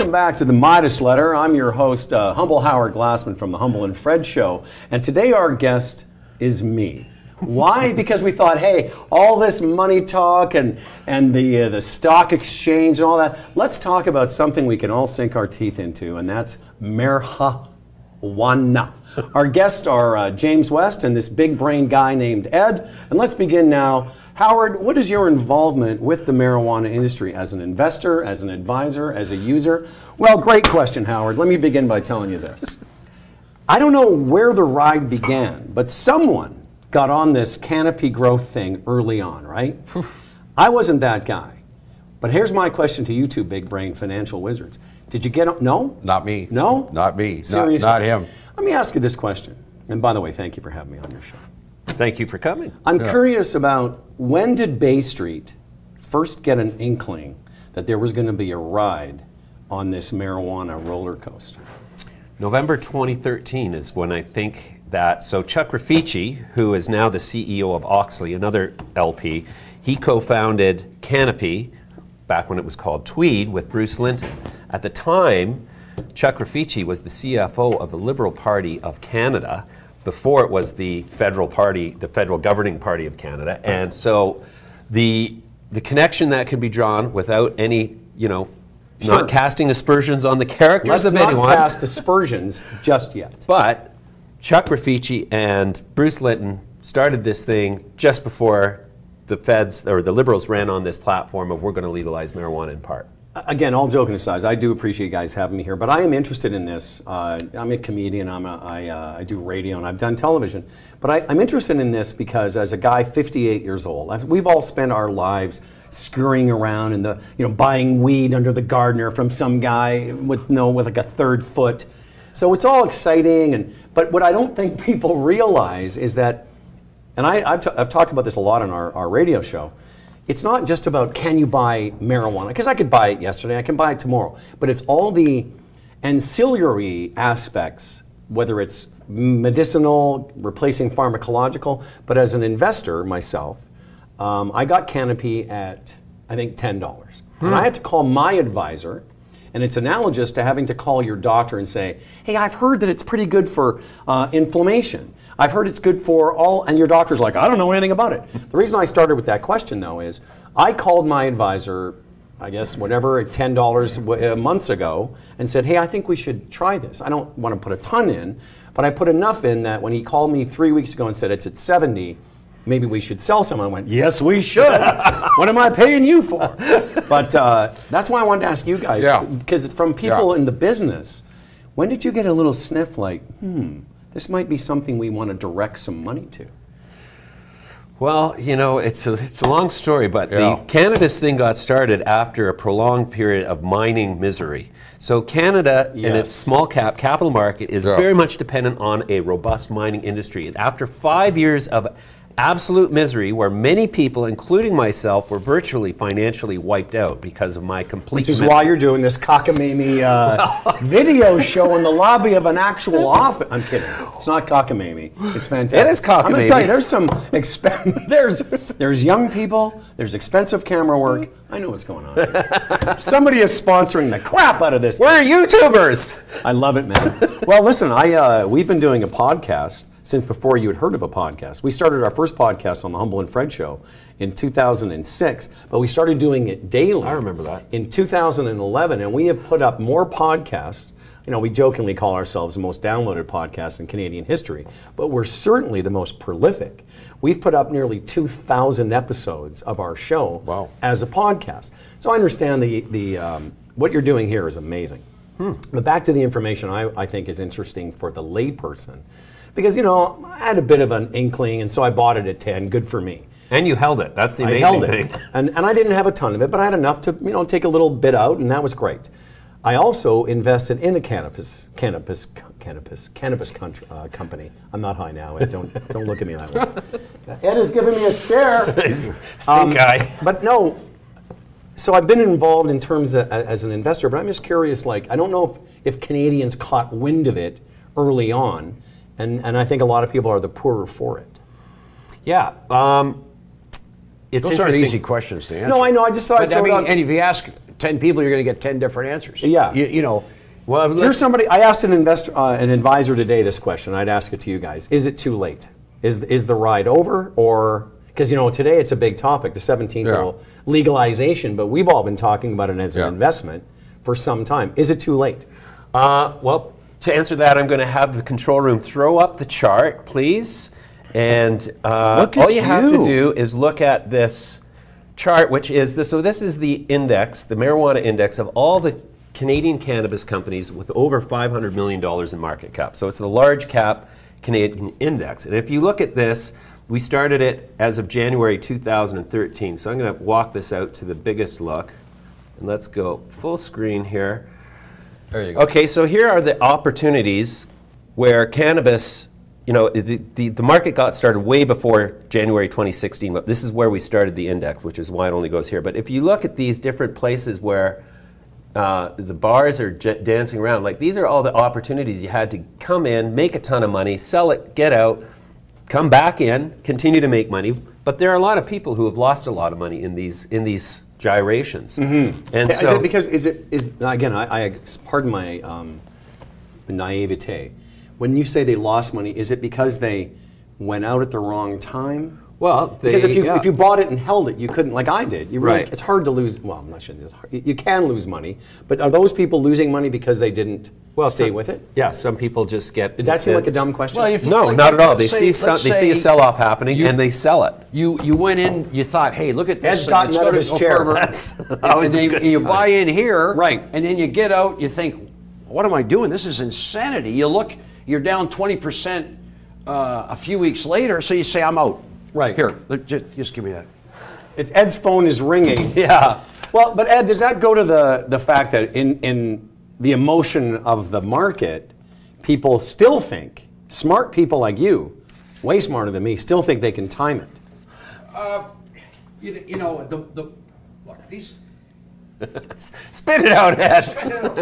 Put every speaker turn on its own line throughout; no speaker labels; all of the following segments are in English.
Welcome back to the Midas Letter. I'm your host, Humble Howard Glassman from the Humble and Fred Show. And today our guest is me. Why? Because we thought, hey, all this money talk and the stock exchange and all that, let's talk about something we can all sink our teeth into, and that's marijuana. Our guests are James West and this big brain guy named Ed. And let's begin now. Howard, what is your involvement with the marijuana industry as an investor, as an advisor, as a user? Well, great question, Howard. Let me begin by telling you this. I don't know where the ride began, but someone got on this Canopy Growth thing early on, right? I wasn't that guy. But here's my question to you two big brain financial wizards. Did you get on? No?
Not me.
No?
Not me.
Seriously?
Not him.
Let me ask you this question. And by the way, thank you for having me on your show.
Thank you for coming.
I'm curious about, when did Bay Street first get an inkling that there was going to be a ride on this marijuana roller coaster?
November 2013 is when I think that, so Chuck Raffici, who is now the CEO of Oxley, another LP, he co-founded Canopy, back when it was called Tweed, with Bruce Linton. At the time, Chuck Raffici was the CFO of the Liberal Party of Canada, before it was the federal party, the federal governing party of Canada. And so the connection that can be drawn without any, not casting aspersions on the characters of anyone.
Let's not cast aspersions just yet.
But Chuck Raffici and Bruce Linton started this thing just before the feds, or the Liberals, ran on this platform of we're going to legalize marijuana in part.
Again, all joking aside, I do appreciate you guys having me here, but I am interested in this. I'm a comedian, I do radio, and I've done television. But I'm interested in this because as a guy 58 years old, we've all spent our lives scurrying around and buying weed under the gardener from some guy with like a third foot. So it's all exciting, but what I don't think people realize is that, and I've talked about this a lot on our radio show, it's not just about can you buy marijuana, because I could buy it yesterday, I can buy it tomorrow, but it's all the ancillary aspects, whether it's medicinal, replacing pharmacological, but as an investor myself, I got Canopy at, I think, $10. And I had to call my advisor, and it's analogous to having to call your doctor and say, hey, I've heard that it's pretty good for inflammation. I've heard it's good for all, and your doctor's like, I don't know anything about it. The reason I started with that question, though, is I called my advisor, I guess, whatever, $10 months ago, and said, hey, I think we should try this. I don't want to put a ton in, but I put enough in that when he called me 3 weeks ago and said it's at 70, maybe we should sell some. I went, yes, we should. What am I paying you for? But that's why I wanted to ask you guys, because from people in the business, when did you get a little sniff like, this might be something we want to direct some money to?
Well, it's a long story, but the cannabis thing got started after a prolonged period of mining misery. So Canada, in its small cap capital market, is very much dependent on a robust mining industry. And after 5 years of absolute misery, where many people, including myself, were virtually financially wiped out because of my complete
Which is why you're doing this cockamamie video show in the lobby of an actual office. I'm kidding. It's not cockamamie. It's fantastic.
It is cockamamie.
I'm going to tell you, there's some there's young people, there's expensive camera work. I know what's going on here. Somebody is sponsoring the crap out of this.
We're YouTubers.
I love it, man. Well, listen, we've been doing a podcast since before you had heard of a podcast. We started our first podcast on the Humble and Fred Show in 2006, but we started doing it daily.
I remember that.
In 2011, and we have put up more podcasts. We jokingly call ourselves the most downloaded podcast in Canadian history, but we're certainly the most prolific. We've put up nearly 2,000 episodes of our show as a podcast. So I understand what you're doing here is amazing. But back to the information I think is interesting for the layperson. Because, I had a bit of an inkling, and so I bought it at 10. Good for me.
And you held it. That's the amazing thing.
And I didn't have a ton of it, but I had enough to, take a little bit out, and that was great. I also invested in a cannabis company. I'm not high now. Ed. Don't look at me that way. Ed is giving me a stare.
Stink guy.
But no. So I've been involved in terms of, as an investor, but I'm just curious. I don't know if Canadians caught wind of it early on. And I think a lot of people are the poorer for it.
Yeah. It's
Those aren't easy questions to answer.
No, I know. I just thought I'd throw it out.
And if you ask 10 people, you're going to get 10 different answers.
Yeah.
You know.
Well, here's somebody. I asked an investor, an advisor today this question. I'd ask it to you guys. Is it too late? Is the ride over, or because today it's a big topic, the 17th legalization, but we've all been talking about it as an investment for some time. Is it too late?
Well, to answer that, I'm going to have the control room throw up the chart, please. And all you have to do is look at this chart, which is this. So this is the index, the marijuana index of all the Canadian cannabis companies with over $500 million in market cap. So it's the large cap Canadian index. And if you look at this, we started it as of January 2013. So I'm going to walk this out to the biggest look. And let's go full screen here.
There you go.
Okay, so here are the opportunities where cannabis, the market got started way before January 2016, but this is where we started the index, which is why it only goes here. But if you look at these different places where the bars are dancing around, like these are all the opportunities you had to come in, make a ton of money, sell it, get out, come back in, continue to make money. But there are a lot of people who have lost a lot of money in these gyrations.
Mm-hmm.
And
is it because again, I pardon my naivete. When you say they lost money, is it because they went out at the wrong time?
Well,
because if you bought it and held it, you couldn't, like I did. You really,
Right.
It's hard to lose. Well, I'm not sure. It's hard. You can lose money, but are those people losing money because they didn't stay with it?
Yeah, some people just get.
Did that seem like a dumb question?
Well,
No, not at all. They see a sell-off happening and they sell it.
You went in, you thought, hey, look at this.
Ed's gotten out of his chair.
You buy in here,
right?
And then you get out, you think, what am I doing? This is insanity. You look, you're down 20% a few weeks later, so you say, I'm out.
Right.
Here, just give me that.
Ed's phone is ringing.
Yeah.
Well, but Ed, does that go to the fact that in the emotion of the market, people still think, smart people like you, way smarter than me, still think they can time it?
Look, these.
Spit it out, Ed.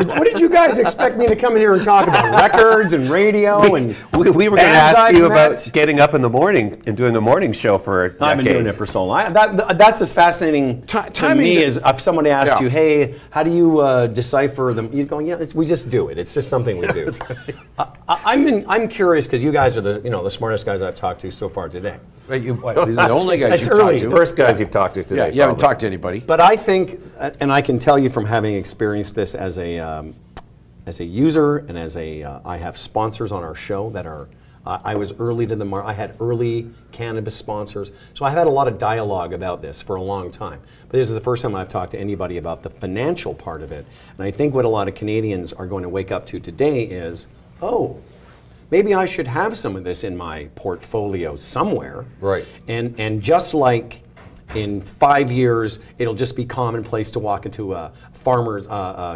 What did you guys expect me to come in here and talk about? Records and radio and
we were going to ask you about getting up in the morning and doing a morning show for decades.
I've been doing it for so long. That's as fascinating to me as if somebody asked you, hey, how do you decipher them? You're going, we just do it. It's just something we do. I'm curious because you guys are the smartest guys I've talked to so far today.
The only guys you've talked to.
First guys you've talked to today.
Yeah, you haven't talked to anybody.
But I think, and I can tell you from having experienced this as a user and as I have sponsors on our show that are, I was early to the market. I had early cannabis sponsors. So I've had a lot of dialogue about this for a long time. But this is the first time I've talked to anybody about the financial part of it. And I think what a lot of Canadians are going to wake up to today is, oh, maybe I should have some of this in my portfolio somewhere.
Right.
And just like in 5 years, it'll just be commonplace to walk into a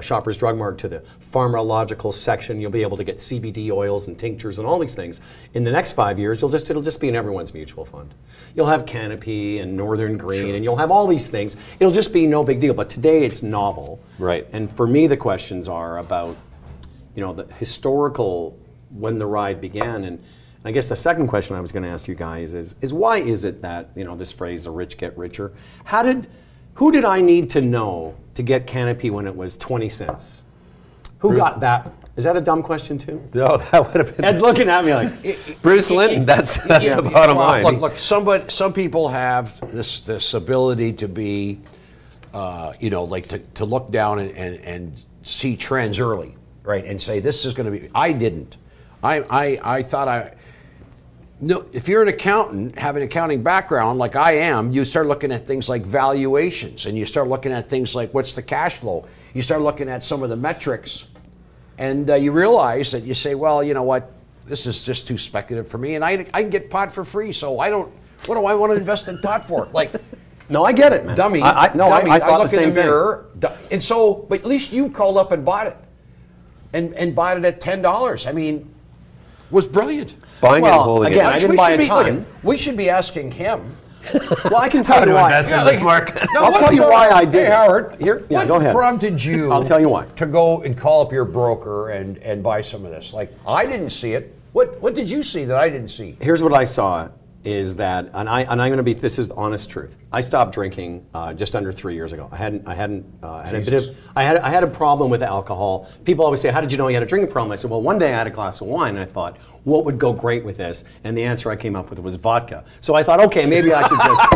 Shoppers Drug Mart to the pharmacological section. You'll be able to get CBD oils and tinctures and all these things. In the next 5 years, it'll just be in everyone's mutual fund. You'll have Canopy and Northern Green, and you'll have all these things. It'll just be no big deal. But today, it's novel.
Right.
And for me, the questions are about, the historical when the ride began. And I guess the second question I was going to ask you guys is why is it that, this phrase, the rich get richer? Who did I need to know to get Canopy when it was 20 cents? Who got that? Is that a dumb question too?
No, that would have been.
Ed's looking at me like
Bruce Linton, that's the bottom line.
Look, some people have this ability to be, to look down and see trends early, right? And say, this is going to be, I didn't. I thought no, if you're an accountant, have an accounting background like I am, you start looking at things like valuations, and you start looking at things like what's the cash flow. You start looking at some of the metrics, and you realize that you say, well, you know what, this is just too speculative for me, and I can get pot for free, so what do I want to invest in pot for? Like,
no, I get it, man.
Dummy.
I thought
look
the same
in the
thing.
mirror, and so, but at least you called up and bought it, and bought it at $10. I mean, was brilliant.
Buying it and holding
again,
it.
I didn't buy a ton.
We should be asking him.
Well, I can tell you why.
Invest in this market.
I'll tell you why I did.
Hey, Howard,
what go ahead.
prompted you?
I'll tell you why.
To go and call up your broker and buy some of this. Like, I didn't see it. What did you see that I didn't see?
Here's what I saw. is that, and I'm going to be, this is honest truth. I stopped drinking just under 3 years ago. I had a problem with alcohol. People always say, how did you know you had a drinking problem? I said, well, one day I had a glass of wine and I thought, what would go great with this? And the answer I came up with was vodka. So I thought, okay, maybe I should just,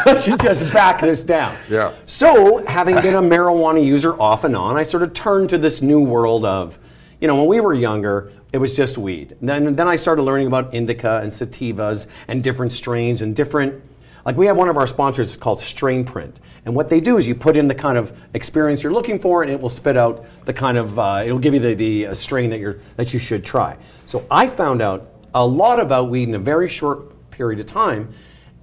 I should just back this down.
Yeah.
So having been a marijuana user off and on, I sort of turned to this new world of, you know, when we were younger, it was just weed. Then I started learning about indica and sativas and different strains and different, like we have one of our sponsors called StrainPrint. And what they do is you put in the kind of experience you're looking for and it will spit out the kind of, it'll give you the strain that you should try. So I found out a lot about weed in a very short period of time.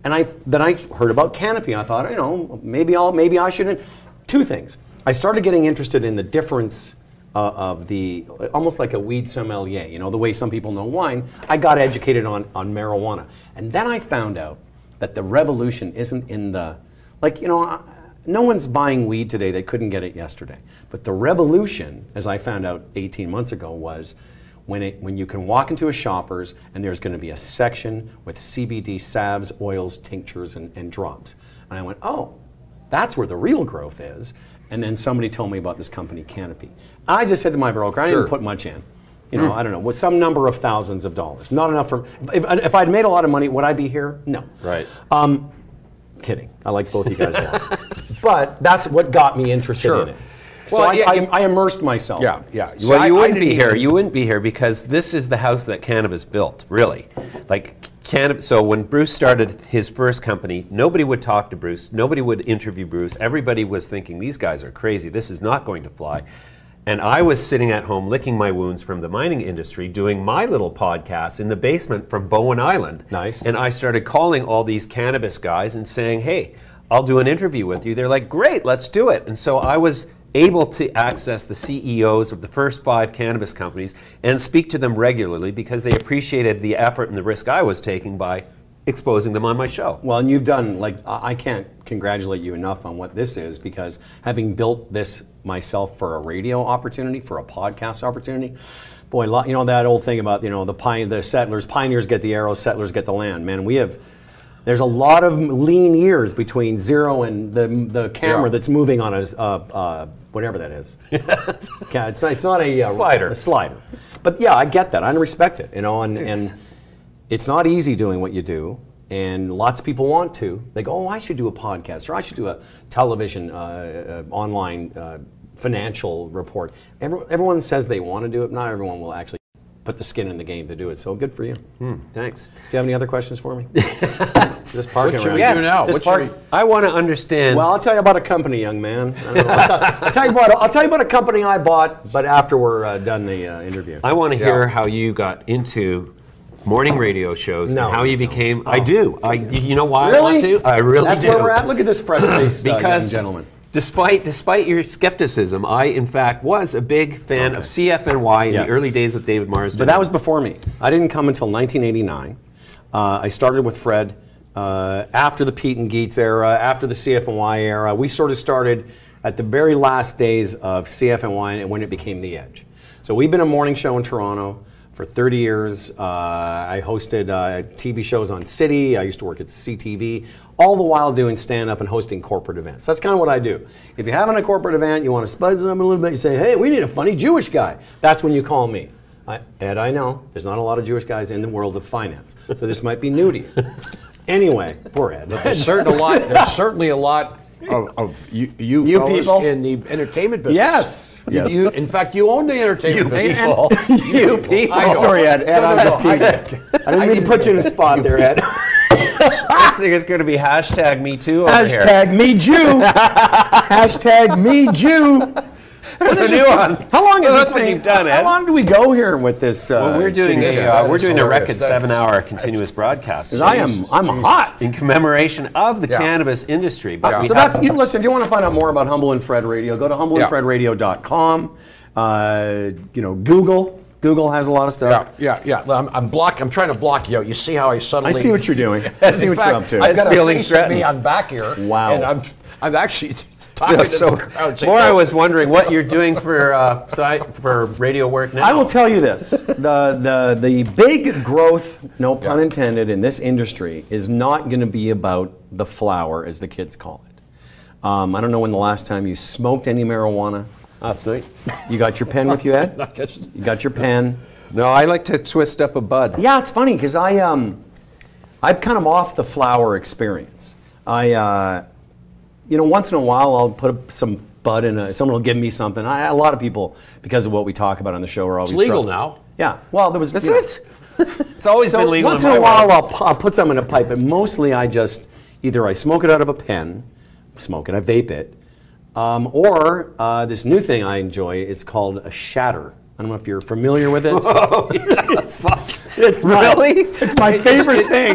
And then I heard about Canopy and I thought, you know, maybe I shouldn't. Two things. I started getting interested in the difference of the, almost like a weed sommelier, you know, the way some people know wine. I got educated on marijuana. And then I found out that the revolution isn't in the, like, you know, no one's buying weed today that couldn't get it yesterday. But the revolution, as I found out 18 months ago, was when you can walk into a Shoppers and there's going to be a section with CBD salves, oils, tinctures, and drops. And I went, oh, that's where the real growth is. And then somebody told me about this company, Canopy. I just said to my broker, I didn't put much in. You know, I don't know, with some number of thousands of dollars. Not enough for, if I'd made a lot of money, would I be here? No.
Right.
Kidding. I like both you guys a lot. But that's what got me interested in it. So
Well,
I immersed myself.
Yeah, yeah. See,
Well, you
I
wouldn't be
didn't
here.
even-
You wouldn't be here because this is the house that Cannabis built, really. Like, so when Bruce started his first company, nobody would talk to Bruce. Nobody would interview Bruce. Everybody was thinking, these guys are crazy. This is not going to fly. And I was sitting at home licking my wounds from the mining industry, doing my little podcast in the basement from Bowen Island.
Nice.
And I started calling all these cannabis guys and saying, hey, I'll do an interview with you. They're like, great, let's do it. And so I was able to access the CEOs of the first 5 cannabis companies and speak to them regularly because they appreciated the effort and the risk I was taking by exposing them on my show.
Well, and you've done, like, I can't congratulate you enough on what this is, because having built this myself for a radio opportunity, for a podcast opportunity, boy, you know that old thing about, you know, the settlers, pioneers get the arrows, settlers get the land. Man, there's a lot of lean years between zero and the camera that's moving on a whatever that is. It's not a
slider.
A slider. But yeah, I get that. I respect it. You know, and it's not easy doing what you do. And lots of people want to. They go, oh, I should do a podcast, or I should do a television, online financial report. Everyone says they want to do it. Not everyone will actually put the skin in the game to do it. So good for you.
Thanks.
Do you have any other questions for me? This parking
What should we
around.
do now?
This
What should
park-
we-
I want to understand.
Well, I'll tell you about a company, young man. I'll tell you about a company I bought, but after we're done the interview.
I want to hear how you got into morning radio shows
No,
and how you
don't.
became. I do. You know why
Really?
I want to? I really
That's
do.
where we're at. Look at this fresh-faced young
Because
gentleman.
despite your skepticism, I in fact was a big fan of CFNY in
Yes.
the early days with David Marsden.
But that was before me. I didn't come until 1989. I started with Fred after the Pete and Geets era, after the CFNY era. We sort of started at the very last days of CFNY and when it became The Edge. So we've been a morning show in Toronto for 30 years. I hosted TV shows on City. I used to work at CTV, all the while doing stand-up and hosting corporate events. That's kind of what I do. If you're having a corporate event, you want to spice it up a little bit, you say, hey, we need a funny Jewish guy. That's when you call me. Ed, I know, there's not a lot of Jewish guys in the world of finance, so this might be new to you. Anyway, poor Ed.
There's certainly a lot of you fellas
people?
in the entertainment business.
Yes. Yes.
In fact, you own the entertainment business.
You people.
I'm sorry, Ed. Ed, I'm just teasing. I didn't mean to put you in a spot there, Ed.
I think it's going to be hashtag Me Too over here.
Hashtag me Jew. Hashtag me Jew.
There's a new one.
How long is
Well,
this
that's what
thing?
you've done, Ed.
How long do we go here with this?
Well, we're doing
Jeez,
a
that
we're
is
doing a
hilarious.
record
That is-
7-hour continuous broadcast.
I'm hot.
in commemoration of the
Yeah.
cannabis industry. But we
So
have-
that's, listen, if you want to find out more about Humble and Fred Radio, go to humbleandfredradio.com. Google. Google has a lot of stuff.
Yeah. I'm trying to block you out. You see how I suddenly?
I see what you're doing. I see
In
what
fact,
you're up to.
I've got
That's
a
feeling
face at me
threatened.
on back here.
Wow.
And I'm actually talking to the crowd.
More, I was wondering what you're doing for radio work now.
I will tell you this: the big growth, no pun intended, in this industry is not going to be about the flower, as the kids call it. I don't know when the last time you smoked any marijuana.
Last night.
You got your pen with you, Ed? You got your pen?
No, I like to twist up a bud.
Yeah, it's funny because I'm kind of off the flower experience. Once in a while I'll put some bud in someone will give me something. A lot of people, because of what we talk about on the show, are always
It's legal now.
Yeah. Well, there was.
Is it? It's always been legal.
Once in a while I'll put some in a pipe, but mostly I just either I smoke it out of a pen, I vape it, or this new thing I enjoy. It's called a shatter. I don't know if you're familiar with it.
Oh, yes.
It's my favorite thing.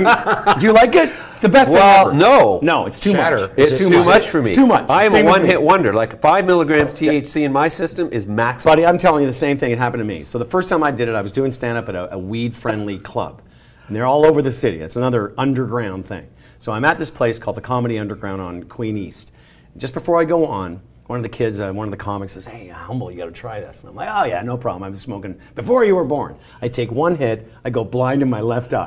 Do you like it? It's the best thing ever. No, it's too
Shatter.
much.
It's too much for me.
It's too much.
I am a one-hit wonder. Like 5 milligrams THC in my system is max.
Buddy, I'm telling you the same thing. It happened to me. So the first time I did it, I was doing stand-up at a weed-friendly club. And they're all over the city. It's another underground thing. So I'm at this place called the Comedy Underground on Queen East. Just before I go on, one of the kids, one of the comics says, "Hey, Humble, you got to try this." And I'm like, "Oh yeah, no problem. I've been smoking before you were born." I take one hit, I go blind in my left eye.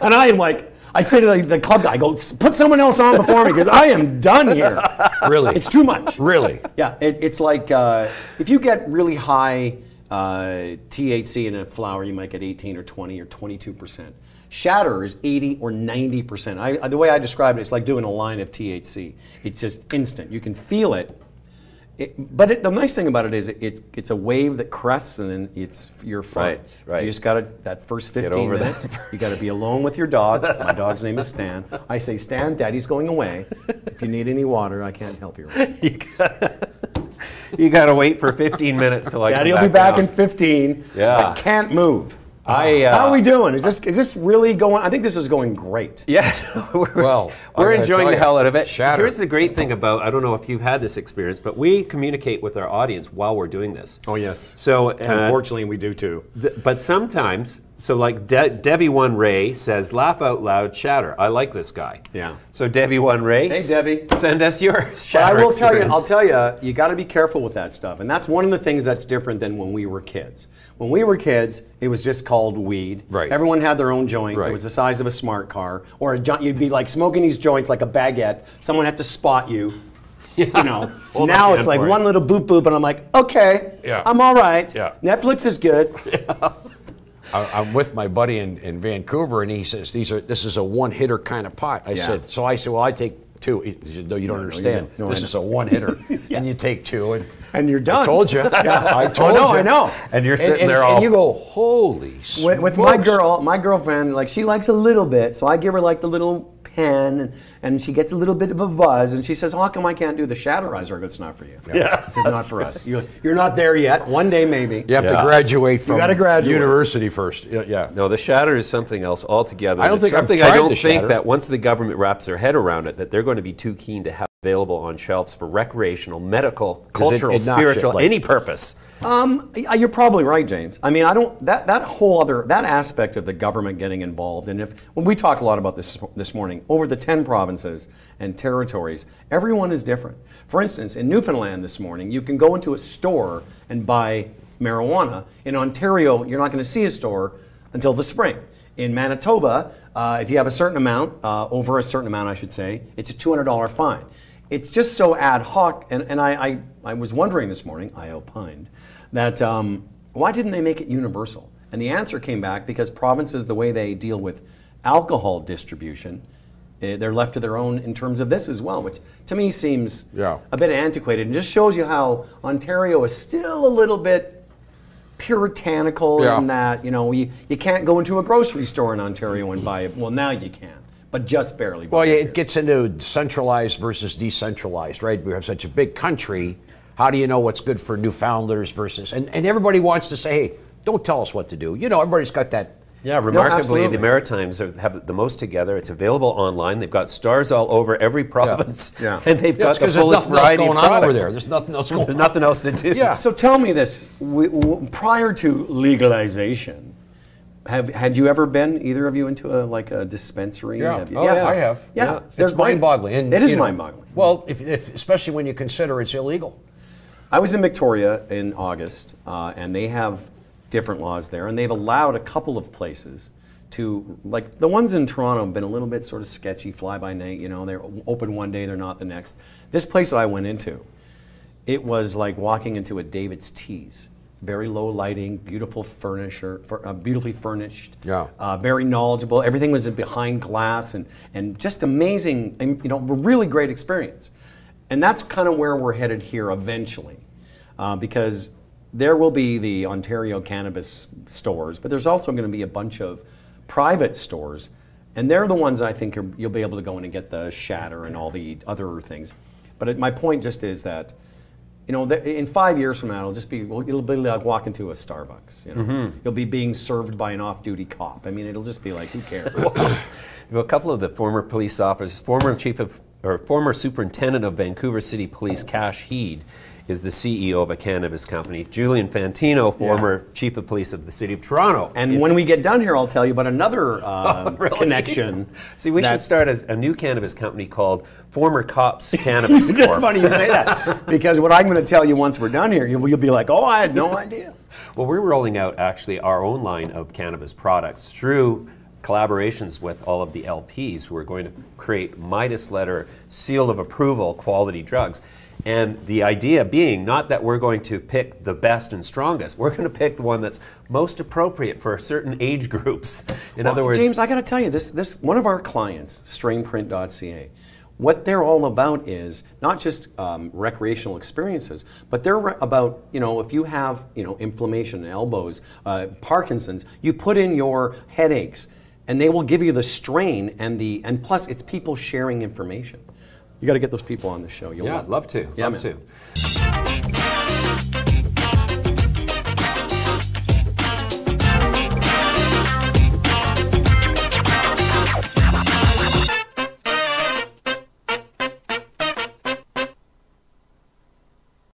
and I am like, I say to the club guy, I go, "Put someone else on before me because I am done here."
Really?
It's too much.
Really?
Yeah, it's like if you get really high THC in a flower, you might get 18 or 20 or 22%. Shatter is 80 or 90%. The way I describe it, it's like doing a line of THC. It's just instant. You can feel it. But the nice thing about it is it's a wave that crests and then you're fine.
Right.
You just got to, that first 15 minutes, you got to be alone with your dog. My dog's name is Stan. I say, "Stan, Daddy's going away. If you need any water, I can't help you."
You got to wait for 15 minutes till I
Daddy
come
will be back
down.
in 15.
Yeah.
I can't move. How
How
are we doing? Is this really going? I think this is going great.
Yeah, we're enjoying the hell out of it.
Shatter.
Here's the great thing about, I don't know if you've had this experience, but we communicate with our audience while we're doing this.
Oh yes.
So
unfortunately, we do too.
But sometimes, so like Debbie One Ray says, "Laugh out loud, shatter." I like this guy.
Yeah.
So Debbie One Ray,
hey Debbie,
send us your
but
shatter
I will tell you.
experience.
I'll tell you. You got to be careful with that stuff, and that's one of the things that's different than when we were kids. When we were kids, it was just called weed.
Right.
Everyone had their own joint.
Right.
It was the size of a smart car, or you'd be like smoking these joints like a baguette. Someone had to spot you. You know. Now it's like one little boop boop, and I'm like, okay, I'm all right.
Yeah.
Netflix is good.
I'm with my buddy in Vancouver, and he says this is a one-hitter kind of pot. I said, well, I take two. He said, "No, you don't understand. This is a one-hitter, and you take two, and
you're done."
I told you. I told you.
I know.
And you're sitting there all.
And you go, holy smokes.
With my girlfriend, like she likes a little bit, so I give her like the little pen, and she gets a little bit of a buzz, and she says, "How come I can't do the shatterizer?" It's not for you.
Yeah.
This is not for us. You're not there yet. One day maybe.
You have to graduate from
gotta graduate.
university first. Yeah.
No, the shatter is something else altogether.
I don't
It's
think I've
something
tried
I don't
the
think
shatter.
that once the government wraps their head around it, that they're going to be too keen to have available on shelves for recreational, medical, cultural,
it knocks it,
spiritual,
like-
any purpose.
You're probably right, James. I mean, I don't that whole other aspect of the government getting involved, and when we talk a lot about this morning, over the 10 provinces and territories, everyone is different. For instance, in Newfoundland this morning, you can go into a store and buy marijuana. In Ontario, you're not going to see a store until the spring. In Manitoba, if you have a certain amount, over a certain amount, I should say, it's a $200 fine. It's just so ad hoc, and I was wondering this morning, I opined, that why didn't they make it universal? And the answer came back because provinces, the way they deal with alcohol distribution, they're left to their own in terms of this as well, which to me seems a bit antiquated, and just shows you how Ontario is still a little bit puritanical in that, you can't go into a grocery store in Ontario and buy it. Well, now you can, but just barely.
Well, it gets into centralized versus decentralized, right? We have such a big country. How do you know what's good for Newfoundlanders versus... And everybody wants to say, hey, don't tell us what to do. Everybody's got that...
Yeah, remarkably,
absolutely.
the Maritimes have the most together. It's available online. They've got stores all over every province, and they've got the fullest variety of
going on over
product.
there. There's nothing else going on.
There's nothing else to do.
Yeah.
So tell me this, prior to legalization, Had you ever been, either of you, into a dispensary?
Yeah.
Have you?
Oh, yeah, I have.
Yeah.
It's mind-boggling. And,
it is
you know,
mind-boggling.
Well, especially when you consider it's illegal.
I was in Victoria in August, and they have different laws there, and they've allowed a couple of places to, like the ones in Toronto have been a little bit sort of sketchy, fly-by-night, you know, they're open one day, they're not the next. This place that I went into, it was like walking into a David's Teas. Very low lighting, beautiful furniture, beautifully furnished, very knowledgeable. Everything was behind glass and just amazing, and, you know, a really great experience. And that's kind of where we're headed here eventually, because there will be the Ontario cannabis stores, but there's also going to be a bunch of private stores, and they're the ones I think you'll be able to go in and get the shatter and all the other things. But my point just is that, you know, in 5 years from now, it'll be like walking to a Starbucks. You know, you'll be being served by an off-duty cop. I mean, it'll just be like, who cares?
A couple of the former police officers, former superintendent of Vancouver City Police, Cash Heed, is the CEO of a cannabis company. Julian Fantino, former chief of police of the city of Toronto.
And when we get done here, I'll tell you about another
really?
Connection.
See, we should start a new cannabis company called Former Cops Cannabis Corp.
It's funny you say that, because what I'm going to tell you once we're done here, you'll be like, oh, I had no idea.
Well, we're rolling out actually our own line of cannabis products through collaborations with all of the LPs who are going to create Midas letter, seal of approval, quality drugs. And the idea being not that we're going to pick the best and strongest. We're going to pick the one that's most appropriate for certain age groups. In other words,
James, I got to tell you, this one of our clients, StrainPrint.ca, what they're all about is not just recreational experiences, but they're about, you know, if you have, you know, inflammation, elbows, Parkinson's, you put in your headaches, and they will give you the strain and plus it's people sharing information. You got to get those people on the show.
I'd love to.
Yeah,
love to.